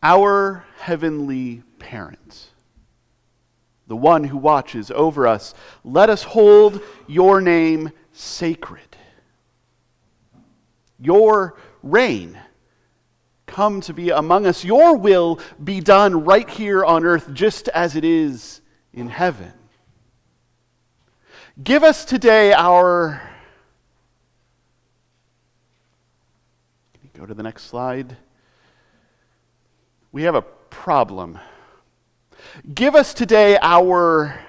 Our heavenly parent, the one who watches over us, let us hold your name sacred. Your reign come to be among us. Your will be done right here on earth just as it is in heaven. Give us today our... Can you go to the next slide? We have a problem. Give us today our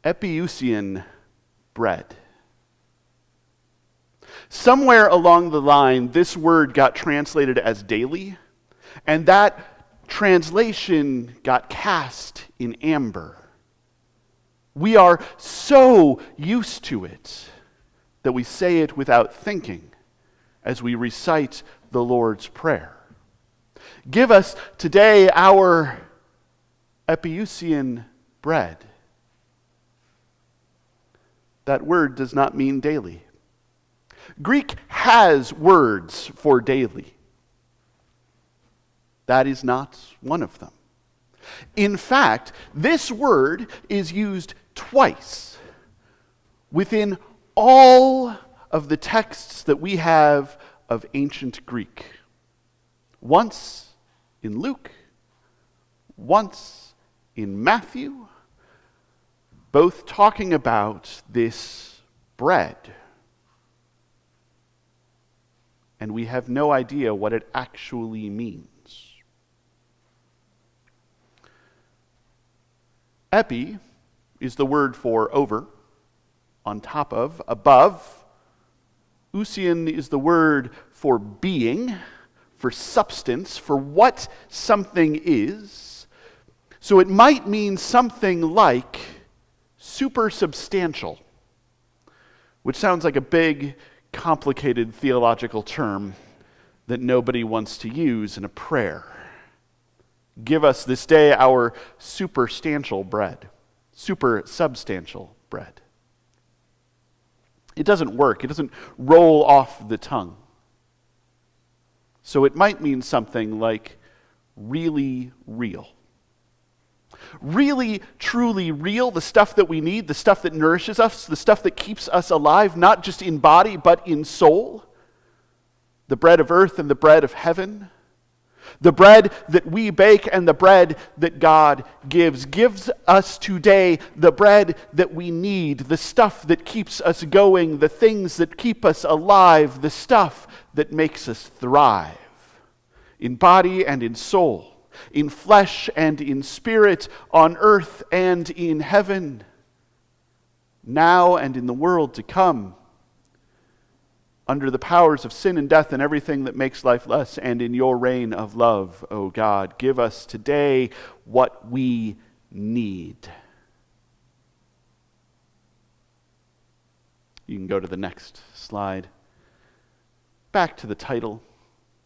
Epiousian bread. Somewhere along the line, this word got translated as daily, and that translation got cast in amber. We are so used to it that we say it without thinking as we recite the Lord's Prayer. Give us today our Epiousian bread. That word does not mean daily. Greek has words for daily. That is not one of them. In fact, this word is used twice within all of the texts that we have of ancient Greek. Once in Luke, once in Matthew, both talking about this bread. And we have no idea what it actually means. Epi is the word for over, on top of, above. Ousian is the word for being, for substance, for what something is. So it might mean something like supersubstantial, which sounds like a big, complicated theological term that nobody wants to use in a prayer. Give us this day our superstantial bread, supersubstantial bread. It doesn't work. It doesn't roll off the tongue. So it might mean something like really real. Really, truly real, the stuff that we need, the stuff that nourishes us, the stuff that keeps us alive, not just in body, but in soul. The bread of earth and the bread of heaven. The bread that we bake and the bread that God gives us today the bread that we need, the stuff that keeps us going, the things that keep us alive, the stuff that makes us thrive in body and in soul, in flesh and in spirit, on earth and in heaven, now and in the world to come, under the powers of sin and death and everything that makes life less, and in your reign of love, O God. Give us today what we need. You can go to the next slide. Back to the title.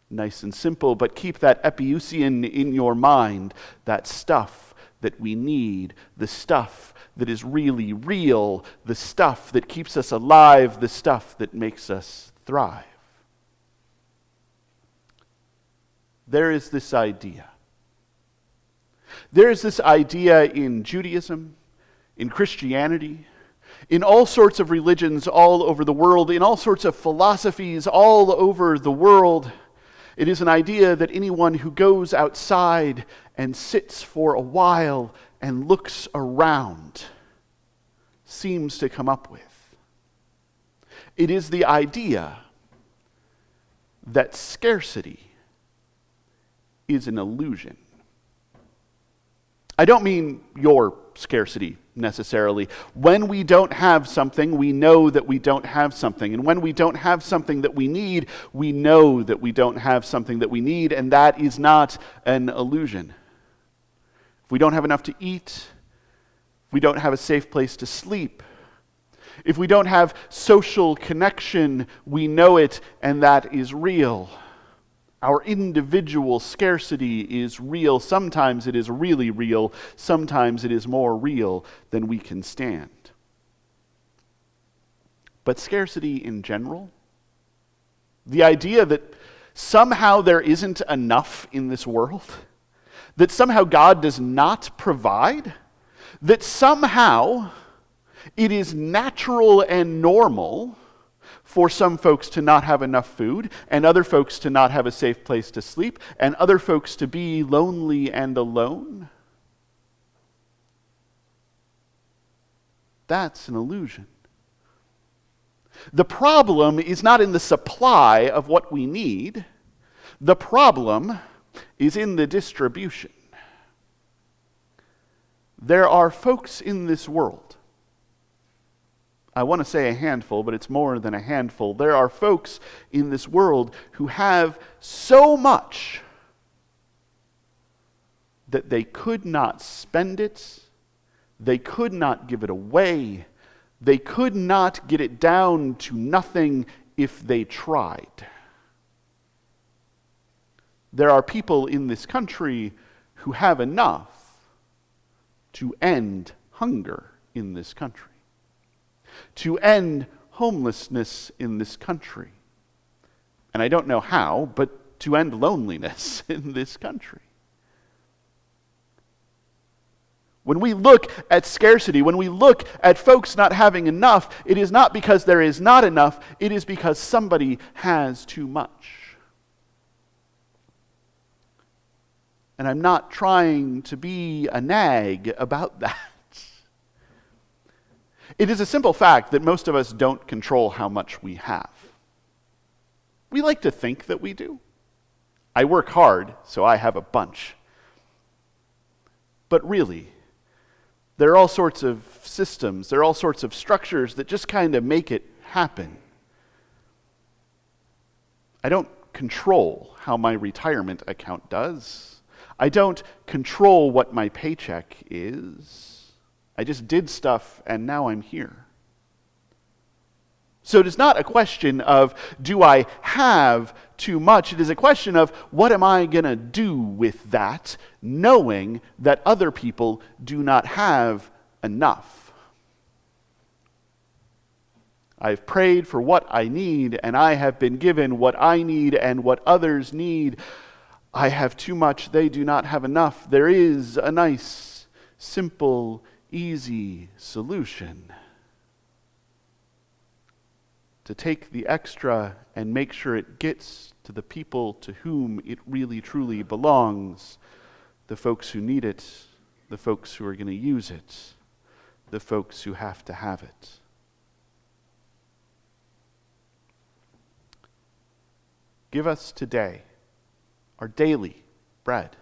Nice and simple, but keep that Epiousian in your mind, that stuff that we need, the stuff that is really real, the stuff that keeps us alive, the stuff that makes us thrive. There is this idea. There is this idea in Judaism, in Christianity, in all sorts of religions all over the world, in all sorts of philosophies all over the world. It is an idea that anyone who goes outside and sits for a while and looks around seems to come up with. It is the idea that scarcity is an illusion. I don't mean your scarcity necessarily. When we don't have something, we know that we don't have something. And when we don't have something that we need, we know that we don't have something that we need, and that is not an illusion. If we don't have enough to eat, if we don't have a safe place to sleep, if we don't have social connection, we know it, and that is real. Our individual scarcity is real. Sometimes it is really real. Sometimes it is more real than we can stand. But scarcity in general, the idea that somehow there isn't enough in this world, that somehow God does not provide, that somehow it is natural and normal for some folks to not have enough food, and other folks to not have a safe place to sleep, and other folks to be lonely and alone. That's an illusion. The problem is not in the supply of what we need. The problem is in the distribution. There are folks in this world, I want to say a handful, but it's more than a handful. There are folks in this world who have so much that they could not spend it, they could not give it away, they could not get it down to nothing if they tried. There are people in this country who have enough to end hunger in this country, to end homelessness in this country. And I don't know how, but to end loneliness in this country. When we look at scarcity, when we look at folks not having enough, it is not because there is not enough, it is because somebody has too much. And I'm not trying to be a nag about that. It is a simple fact that most of us don't control how much we have. We like to think that we do. I work hard, so I have a bunch. But really, there are all sorts of systems, there are all sorts of structures that just kind of make it happen. I don't control how my retirement account does. I don't control what my paycheck is. I just did stuff and now I'm here. So it is not a question of, do I have too much? It is a question of, what am I going to do with that, knowing that other people do not have enough? I've prayed for what I need, and I have been given what I need and what others need. I have too much, they do not have enough. There is a nice, simple, easy solution. To take the extra and make sure it gets to the people to whom it really truly belongs, the folks who need it, the folks who are going to use it, the folks who have to have it. Give us today our daily bread.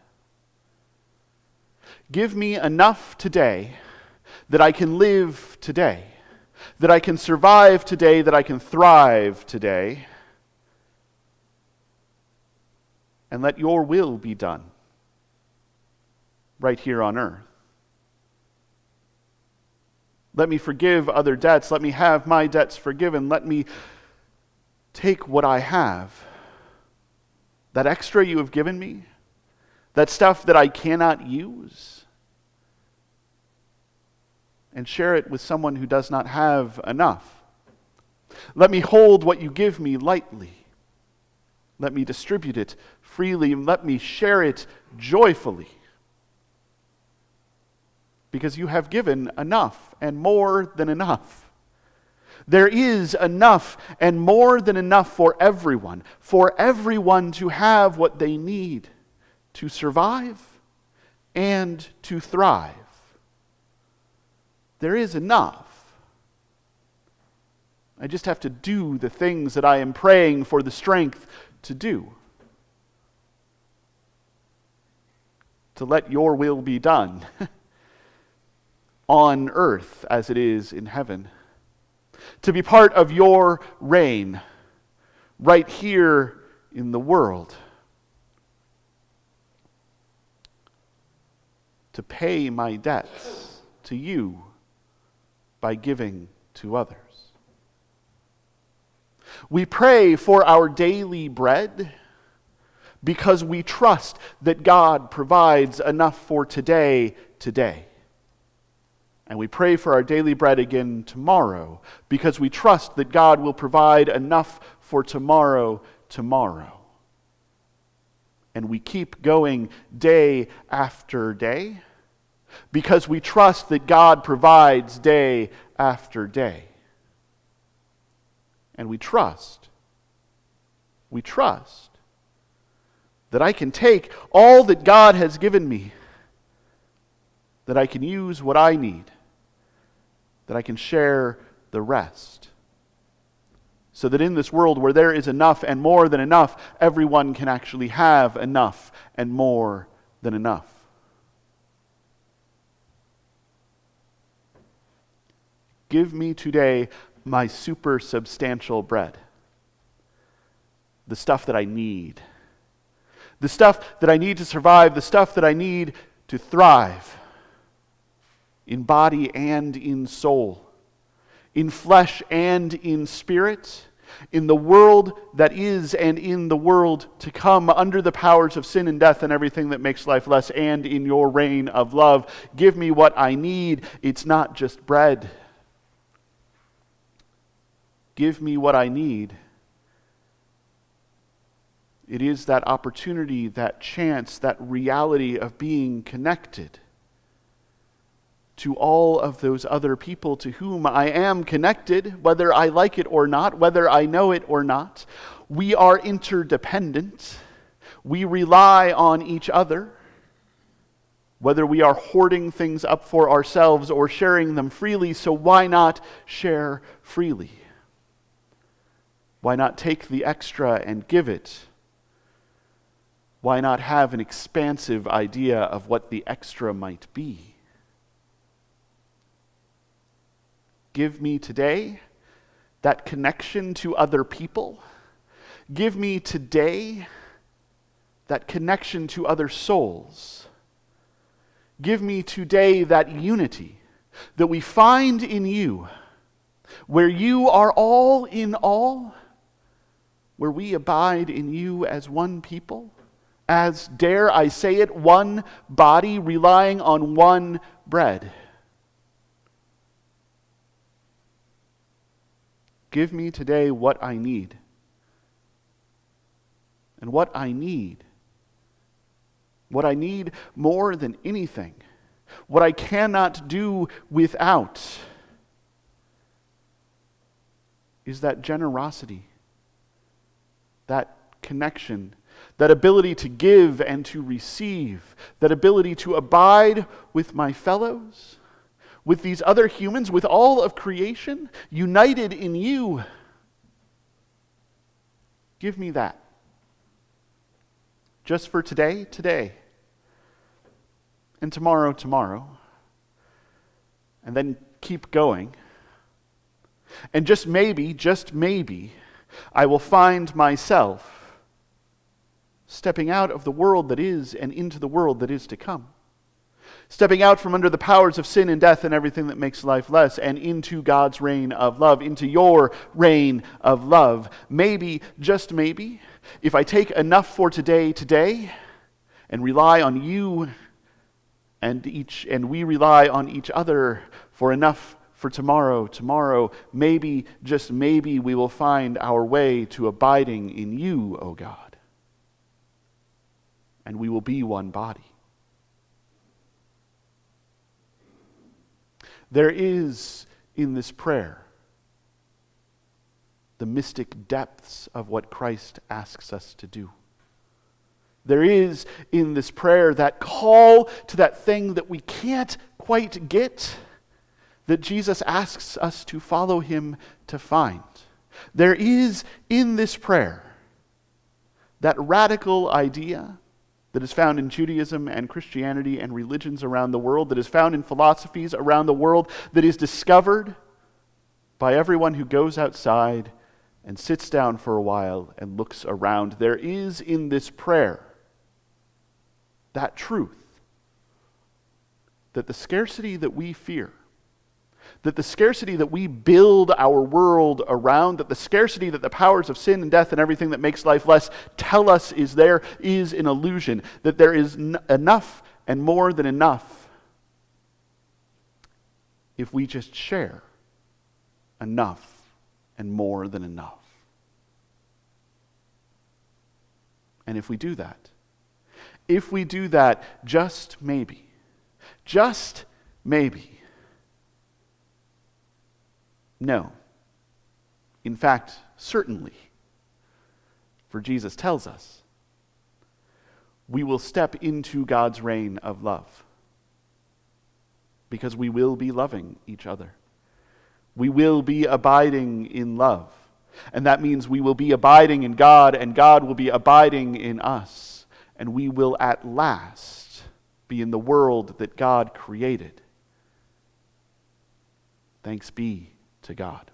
Give me enough today that I can live today, that I can survive today, that I can thrive today. And let your will be done right here on earth. Let me forgive other debts. Let me have my debts forgiven. Let me take what I have, that extra you have given me, that stuff that I cannot use, and share it with someone who does not have enough. Let me hold what you give me lightly. Let me distribute it freely. Let me share it joyfully. Because you have given enough and more than enough. There is enough and more than enough for everyone to have what they need to survive and to thrive. There is enough. I just have to do the things that I am praying for the strength to do. To let your will be done on earth as it is in heaven. To be part of your reign right here in the world. To pay my debts to you by giving to others. We pray for our daily bread because we trust that God provides enough for today. And we pray for our daily bread again tomorrow because we trust that God will provide enough for tomorrow. and we keep going day after day because we trust that God provides day after day. And we trust that I can take all that God has given me, that I can use what I need, that I can share the rest. So that in this world where there is enough and more than enough, everyone can actually have enough and more than enough. Give me today my super substantial bread. The stuff that I need. The stuff that I need to survive. The stuff that I need to thrive. In body and in soul. In flesh and in spirit, in the world that is and in the world to come, under the powers of sin and death and everything that makes life less, and in your reign of love. Give me what I need. It's not just bread. Give me what I need. It is that opportunity, that chance, that reality of being connected to all of those other people to whom I am connected, whether I like it or not, whether I know it or not. We are interdependent. We rely on each other, whether we are hoarding things up for ourselves or sharing them freely, so why not share freely? Why not take the extra and give it? Why not have an expansive idea of what the extra might be? Give me today that connection to other people. Give me today that connection to other souls. Give me today that unity that we find in you, where you are all in all, where we abide in you as one people, as, dare I say it, one body relying on one bread. Give me today what I need. And what I need more than anything, what I cannot do without, is that generosity, that connection, that ability to give and to receive, that ability to abide with my fellows, with these other humans, with all of creation, united in you. Give me that. Just for today, and tomorrow, and then keep going. And just maybe, I will find myself stepping out of the world that is and into the world that is to come. Stepping out from under the powers of sin and death and everything that makes life less, and into God's reign of love, into your reign of love. Maybe, just maybe, if I take enough for today, and rely on you, and we rely on each other for enough for tomorrow, maybe, just maybe, we will find our way to abiding in you, O God. And we will be one body. There is in this prayer the mystic depths of what Christ asks us to do. There is in this prayer that call to that thing that we can't quite get, that Jesus asks us to follow him to find. There is in this prayer that radical idea that is found in Judaism and Christianity and religions around the world, that is found in philosophies around the world, that is discovered by everyone who goes outside and sits down for a while and looks around. There is in this prayer that truth, that the scarcity that we fear, that the scarcity that we build our world around, that the scarcity that the powers of sin and death and everything that makes life less tell us is there, is an illusion, that there is enough and more than enough if we just share enough and more than enough. And if we do that, if we do that, just maybe, no. In fact, certainly, for Jesus tells us, we will step into God's reign of love because we will be loving each other. We will be abiding in love. And that means we will be abiding in God, and God will be abiding in us. And we will at last be in the world that God created. Thanks be to God.